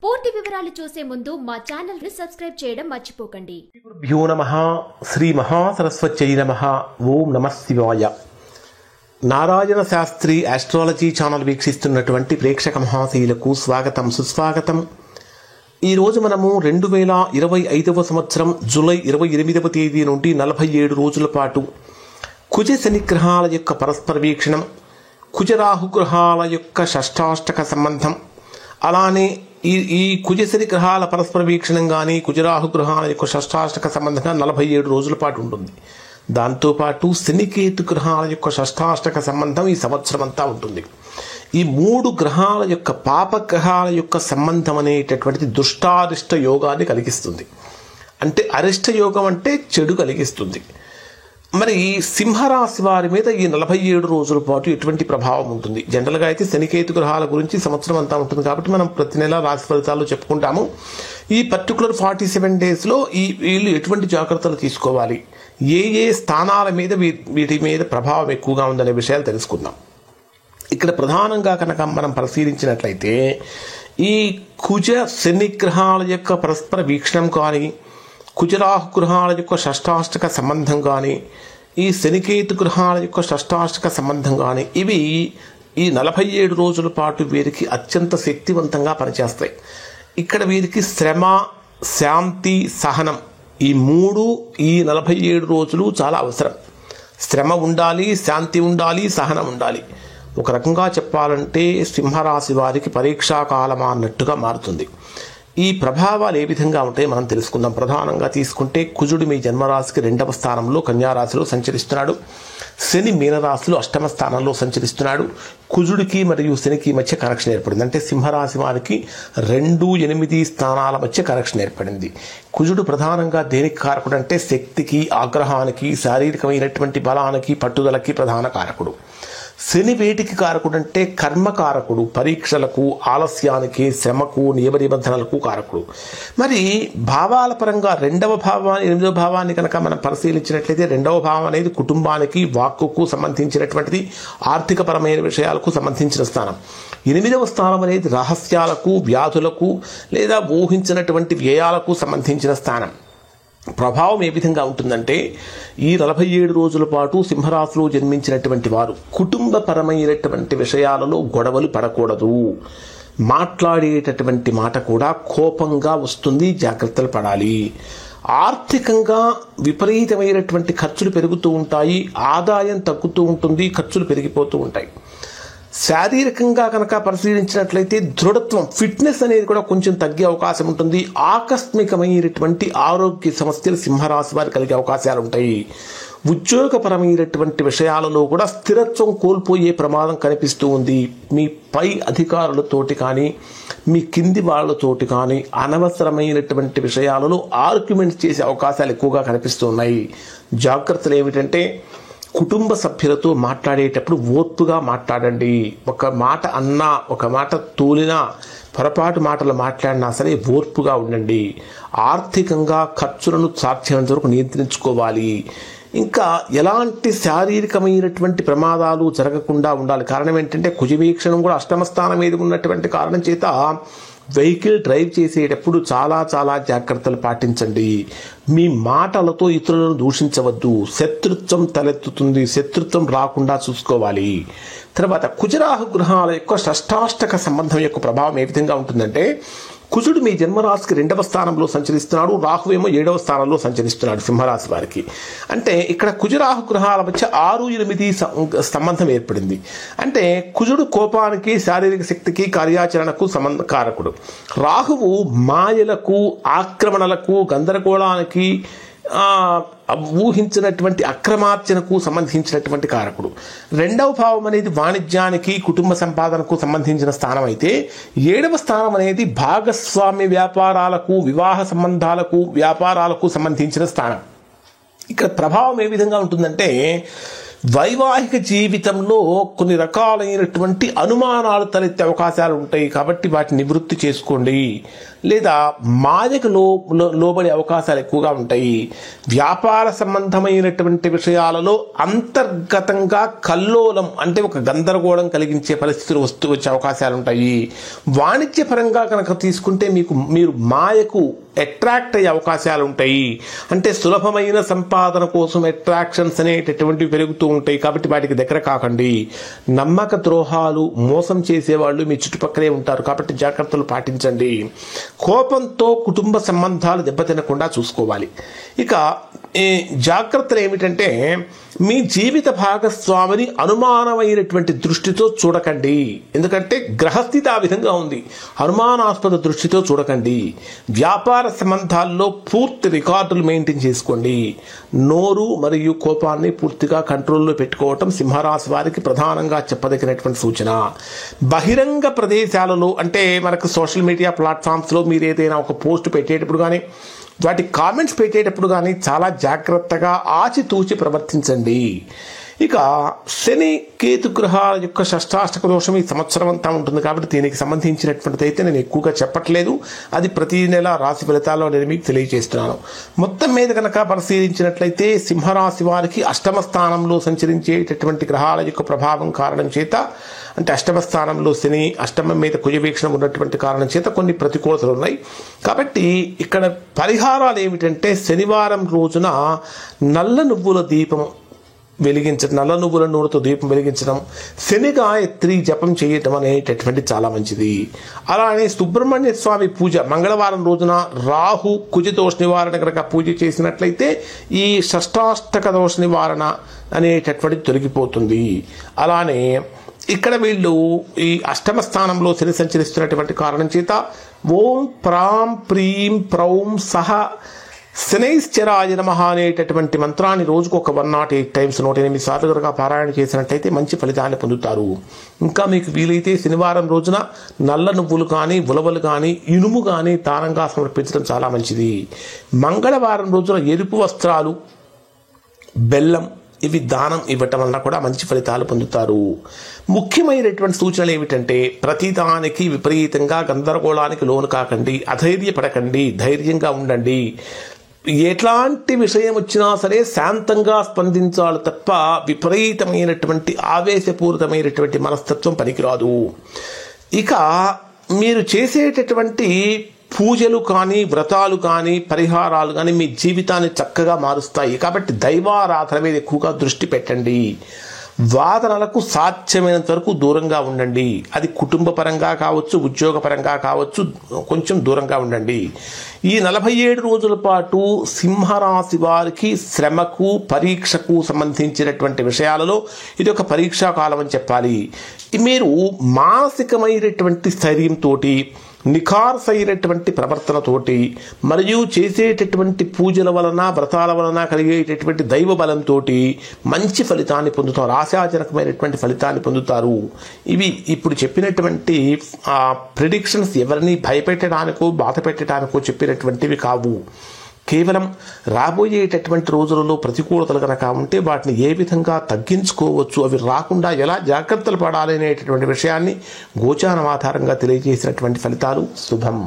పూర్తి వివరాలు చూసే ముందు మా ఛానల్ ని సబ్స్క్రైబ్ చేయడం మర్చిపోకండి. గురుభ్యో నమః. శ్రీ మహాసరస్వత్యై నమః. ఓం నమః శివాయ. నారాయణ శాస్త్రి ఆస్ట్రాలజీ ఛానల్ వీక్షిస్తున్నటువంటి ప్రేక్షక మహాశీలకు స్వాగతం, సుస్వాగతం. ఈరోజు మనము 2025 సంవత్సరం జూలై 28వ తేదీ నుండి 47 రోజుల పాటు కుజ శని గ్రహాల యొక్క పరస్పర వీక్షణం, కుజరాహు గ్రహాల యొక్క షష్టాష్టక సంబంధం, అలానే ఈ కుజశని గ్రహాల పరస్పర వీక్షణం కానీ కుజరాహు గ్రహాల యొక్క షష్టాష్టక సంబంధంగా 47 రోజుల పాటు ఉంటుంది. దాంతోపాటు శనికేతు గ్రహాల యొక్క షష్టాష్టక సంబంధం ఈ సంవత్సరం అంతా ఉంటుంది. ఈ 3 గ్రహాల యొక్క పాపగ్రహాల యొక్క సంబంధం అనేటటువంటిది దుష్టారిష్ట యోగాన్ని కలిగిస్తుంది. అంటే అరిష్ట యోగం అంటే చెడు కలిగిస్తుంది. మరి సింహరాశి వారి మీద ఈ 47 రోజుల పాటు ఎటువంటి ప్రభావం ఉంటుంది? జనరల్గా అయితే శనికేతు గ్రహాల గురించి సంవత్సరం అంతా ఉంటుంది కాబట్టి మనం ప్రతి నెల రాశి ఫలితాలు చెప్పుకుంటాము. ఈ పర్టికులర్ 47 డేస్లో వీళ్ళు ఎటువంటి జాగ్రత్తలు తీసుకోవాలి, ఏ స్థానాల మీద వీటి మీద ప్రభావం ఎక్కువగా ఉందనే విషయాలు తెలుసుకుందాం. ఇక్కడ ప్రధానంగా కనుక మనం పరిశీలించినట్లయితే ఈ కుజ శని గ్రహాల యొక్క పరస్పర వీక్షణం కానీ, కుజరాహు గ్రహాల యొక్క షష్టాష్టక సంబంధం కానీ, ఈ శనికేతు గ్రహాల యొక్క షష్టాష్టక సంబంధం కానీ ఇవి ఈ 47 రోజుల పాటు వీరికి అత్యంత శక్తివంతంగా పనిచేస్తాయి. ఇక్కడ వీరికి శ్రమ, శాంతి, సహనం ఈ 3 ఈ 47 రోజులు చాలా అవసరం. శ్రమ ఉండాలి, శాంతి ఉండాలి, సహనం ఉండాలి. ఒక రకంగా చెప్పాలంటే సింహరాశి వారికి పరీక్షాకాలమా అన్నట్టుగా మారుతుంది. ఈ ప్రభావాలు ఏ విధంగా ఉంటాయి మనం తెలుసుకుందాం. ప్రధానంగా తీసుకుంటే కుజుడు మీ జన్మరాశికి 2వ స్థానంలో కన్యారాశిలో సంచరిస్తున్నాడు. శని మీనరాశిలో 8వ స్థానంలో సంచరిస్తున్నాడు. కుజుడికి మరియు శనికి మధ్య కనెక్షన్ ఏర్పడింది. అంటే సింహరాశి వారికి 2, 8 స్థానాల మధ్య కనెక్షన్ ఏర్పడింది. కుజుడు ప్రధానంగా దేనికి కారకుడు అంటే శక్తికి, ఆగ్రహానికి, శారీరకమైనటువంటి బలానికి, పట్టుదలకి ప్రధాన కారకుడు. శని వేటికి కారకుడు అంటే కర్మకారకుడు, పరీక్షలకు, ఆలస్యానికి, శ్రమకు, నియమ నిబంధనలకు కారకుడు. మరి భావాల పరంగా 2వ భావాన్ని 8వ భావాన్ని కనుక మనం పరిశీలించినట్లయితే 2వ భావం అనేది కుటుంబానికి, వాక్కుకు సంబంధించినటువంటిది, ఆర్థికపరమైన విషయాలకు సంబంధించిన స్థానం. 8వ స్థానం అనేది రహస్యాలకు, వ్యాధులకు లేదా ఊహించినటువంటి వ్యయాలకు సంబంధించిన స్థానం. ప్రభావం ఏ విధంగా ఉంటుందంటే ఈ 47 రోజుల పాటు సింహరాశిలో జన్మించినటువంటి వారు కుటుంబపరమైనటువంటి విషయాలలో గొడవలు పడకూడదు. మాట్లాడేటటువంటి మాట కూడా కోపంగా వస్తుంది, జాగ్రత్తలు పడాలి. ఆర్థికంగా విపరీతమైనటువంటి ఖర్చులు పెరుగుతూ ఉంటాయి, ఆదాయం తగ్గుతూ ఉంటుంది, ఖర్చులు పెరిగిపోతూ ఉంటాయి. శారీరకంగా కనుక పరిశీలించినట్లయితే దృఢత్వం, ఫిట్నెస్ అనేది కూడా కొంచెం తగ్గే అవకాశం ఉంటుంది. ఆకస్మికమైనటువంటి ఆరోగ్య సమస్యలు సింహరాశి వారికి కలిగే అవకాశాలు ఉంటాయి. ఉద్యోగపరమైనటువంటి విషయాలలో కూడా స్థిరత్వం కోల్పోయే ప్రమాదం కనిపిస్తూ ఉంది. మీ పై అధికారులతోటి కానీ, మీ కింది వాళ్ళతోటి కానీ అనవసరమైనటువంటి విషయాలలో ఆర్గ్యుమెంట్స్ చేసే అవకాశాలు ఎక్కువగా కనిపిస్తూ ఉన్నాయి. జాగ్రత్తలు ఏమిటంటే కుటుంబ సభ్యులతో మాట్లాడేటప్పుడు ఓర్పుగా మాట్లాడండి. ఒక మాట అన్నా, ఒక మాట తోలినా, పొరపాటు మాటలు మాట్లాడినా సరే ఓర్పుగా ఉండండి. ఆర్థికంగా ఖర్చులను సాధ్యమైనంత వరకు నియంత్రించుకోవాలి. ఇంకా ఎలాంటి శారీరకమైనటువంటి ప్రమాదాలు జరగకుండా ఉండాలి. కారణం ఏంటంటే కుజవీక్షణం కూడా 8వ స్థానం మీద ఉన్నటువంటి కారణం చేత వెహికల్ డ్రైవ్ చేసేటప్పుడు చాలా జాగ్రత్తలు పాటించండి. మీ మాటలతో ఇతరులను దూషించవద్దు. శత్రుత్వం తలెత్తుతుంది, శత్రుత్వం రాకుండా చూసుకోవాలి. తర్వాత కుజరాహు గ్రహాల యొక్క షష్టాష్టక సంబంధం యొక్క ప్రభావం ఏ విధంగా ఉంటుందంటే కుజుడు మీ జన్మరాశికి 2వ స్థానంలో సంచరిస్తున్నాడు, రాహువేమో 7వ స్థానంలో సంచరిస్తున్నాడు సింహరాశి వారికి. అంటే ఇక్కడ కుజరాహు గ్రహాల మధ్య 6, 8 సంబంధం ఏర్పడింది. అంటే కుజుడు కోపానికి, శారీరక శక్తికి, కార్యాచరణకు కారకుడు. రాహువు మాయలకు, ఆక్రమణలకు, గందరగోళానికి, ఊహించినటువంటి అక్రమార్జనకు సంబంధించినటువంటి కారకుడు. 2వ భావం అనేది వాణిజ్యానికి, కుటుంబ సంపాదనకు సంబంధించిన స్థానం అయితే 7వ స్థానం అనేది భాగస్వామ్య వ్యాపారాలకు, వివాహ సంబంధాలకు, వ్యాపారాలకు సంబంధించిన స్థానం. ఇక్కడ ప్రభావం ఏ విధంగా ఉంటుందంటే వైవాహిక జీవితంలో కొన్ని రకాలైనటువంటి అనుమానాలు తలెత్తే అవకాశాలు ఉంటాయి కాబట్టి వాటిని నివృత్తి చేసుకోండి. లేదా మాయకు లోబడే అవకాశాలు ఎక్కువగా ఉంటాయి. వ్యాపార సంబంధమైనటువంటి విషయాలలో అంతర్గతంగా కల్లోలం అంటే ఒక గందరగోళం కలిగించే పరిస్థితులు వచ్చే అవకాశాలు ఉంటాయి. వాణిజ్యపరంగా కనుక తీసుకుంటే మీరు మాయకు అట్రాక్ట్ అయ్యే అవకాశాలు ఉంటాయి. అంటే సులభమైన సంపాదన కోసం అట్రాక్షన్స్ అనేటటువంటివి పెరుగుతూ ఉంటాయి కాబట్టి వాటికి దగ్గర కాకండి. నమ్మక ద్రోహాలు మోసం చేసేవాళ్ళు మీ చుట్టుపక్కలే ఉంటారు కాబట్టి జాగ్రత్తలు పాటించండి. కోపంతో కుటుంబ సంబంధాలు దెబ్బతినకుండా చూసుకోవాలి. ఇక జాగ్రత్తలు ఏమిటంటే మీ జీవిత భాగస్వామిని అనుమానమైనటువంటి దృష్టితో చూడకండి. ఎందుకంటే గ్రహస్థితి ఆ విధంగా ఉంది. అనుమానాస్పద దృష్టితో చూడకండి. వ్యాపార సంబంధాల్లో పూర్తి రికార్డులు మెయింటైన్ చేసుకోండి. నోరు మరియు కోపాన్ని పూర్తిగా కంట్రోల్లో పెట్టుకోవటం సింహరాశి వారికి ప్రధానంగా చెప్పదగినటువంటి సూచన. బహిరంగ ప్రదేశాలలో అంటే మనకు సోషల్ మీడియా ప్లాట్ఫామ్స్లో మీరు ఏదైనా ఒక పోస్ట్ పెట్టేటప్పుడు కానీ వాటి కామెంట్స్ పెట్టేటప్పుడు కానీ చాలా జాగ్రత్తగా ఆచితూచి ప్రవర్తించండి. ఇక శని కేతు గ్రహాల యొక్క షష్టాష్టక దోషం ఈ సంవత్సరం అంతా ఉంటుంది కాబట్టి దీనికి సంబంధించినటువంటిది అయితే నేను ఎక్కువగా చెప్పట్లేదు. అది ప్రతి నెల రాశి ఫలితాల్లో నేను మీకు తెలియజేస్తున్నాను. మొత్తం మీద కనుక పరిశీలించినట్లయితే సింహరాశి వారికి అష్టమ స్థానంలో సంచరించేటటువంటి గ్రహాల యొక్క ప్రభావం కారణం చేత అంటే అష్టమ స్థానంలో శని, అష్టమం మీద కుజవీక్షణం ఉన్నటువంటి కారణం చేత కొన్ని ప్రతికూలతలు ఉన్నాయి. కాబట్టి ఇక్కడ పరిహారాలు ఏమిటంటే శనివారం రోజున నల్ల నువ్వుల దీపం వెలిగించడం, నల్ల నువ్వుల నూనెతో దీపం వెలిగించడం, శని గాయత్రి జపం చేయటం అనేటటువంటి చాలా మంచిది. అలానే సుబ్రహ్మణ్య స్వామి పూజ మంగళవారం రోజున రాహు కుజ దోష నివారణ కనుక పూజ చేసినట్లయితే ఈ షష్టాష్టక దోష నివారణ అనేటటువంటిది తొలగిపోతుంది. అలానే ఇక్కడ వీళ్ళు ఈ అష్టమ స్థానంలో శని సంచరిస్తున్నటువంటి కారణం చేత ఓం ప్రాం ప్రీం ప్రౌం సహ శనైశ్చరాయ నమః అనేటటువంటి మంత్రాన్ని రోజుకు ఒక 108 టైమ్స్ 108 సార్లు కనుక పారాయణ చేసినట్టయితే మంచి ఫలితాన్ని పొందుతారు. ఇంకా మీకు వీలైతే శనివారం రోజున నల్ల నువ్వులు కానీ ఉలవలు కానీ ఇనుము కానీ దానంగా సమర్పించడం చాలా మంచిది. మంగళవారం రోజున ఎరుపు వస్త్రాలు, బెల్లం ఇవి దానం ఇవ్వటం వల్ల కూడా మంచి ఫలితాలు పొందుతారు. ముఖ్యమైనటువంటి సూచనలు ఏమిటంటే ప్రతిదానికి విపరీతంగా గందరగోళానికి లోను కాకండి, అధైర్యపడకండి, ధైర్యంగా ఉండండి. ఎట్లాంటి విషయం వచ్చినా సరే శాంతంగా స్పందించాలి తప్ప విపరీతమైనటువంటి ఆవేశపూరితమైనటువంటి మనస్తత్వం పనికిరాదు. ఇక మీరు చేసేటటువంటి పూజలు కానీ వ్రతాలు కానీ పరిహారాలు కానీ మీ జీవితాన్ని చక్కగా మారుస్తాయి కాబట్టి దైవారాధన మీద ఎక్కువగా దృష్టి పెట్టండి. వాదనలకు సాధ్యమైనంత వరకు దూరంగా ఉండండి. అది కుటుంబ పరంగా కావచ్చు, ఉద్యోగపరంగా కావచ్చు, కొంచెం దూరంగా ఉండండి. ఈ 47 రోజుల పాటు సింహరాశి వారికి శ్రమకు పరీక్షకు సంబంధించినటువంటి విషయాలలో ఇది ఒక పరీక్షా కాలం అని చెప్పాలి. మీరు మానసికమైనటువంటి స్థైర్యంతో, నిఖార్సైనటువంటి ప్రవర్తనతోటి మరియు చేసేటటువంటి పూజల వలన వ్రతాల వలన కలిగేటటువంటి దైవ బలంతో మంచి ఫలితాన్ని పొందుతారు, ఆశాజనకమైనటువంటి ఫలితాన్ని పొందుతారు. ఇవి ఇప్పుడు చెప్పినటువంటి ప్రిడిక్షన్స్ ఎవరిని భయపెట్టడానికో బాధ పెట్టడానికో చెప్పినటువంటివి కావు. కేవలం రాబోయేటటువంటి రోజులలో ప్రతికూలతలు కనుక ఉంటే వాటిని ఏ విధంగా తగ్గించుకోవచ్చు, అవి రాకుండా ఎలా జాగ్రత్తలు పడాలి అనేటటువంటి విషయాన్ని గోచారం ఆధారంగా తెలియజేసినటువంటి ఫలితాలు. శుభం.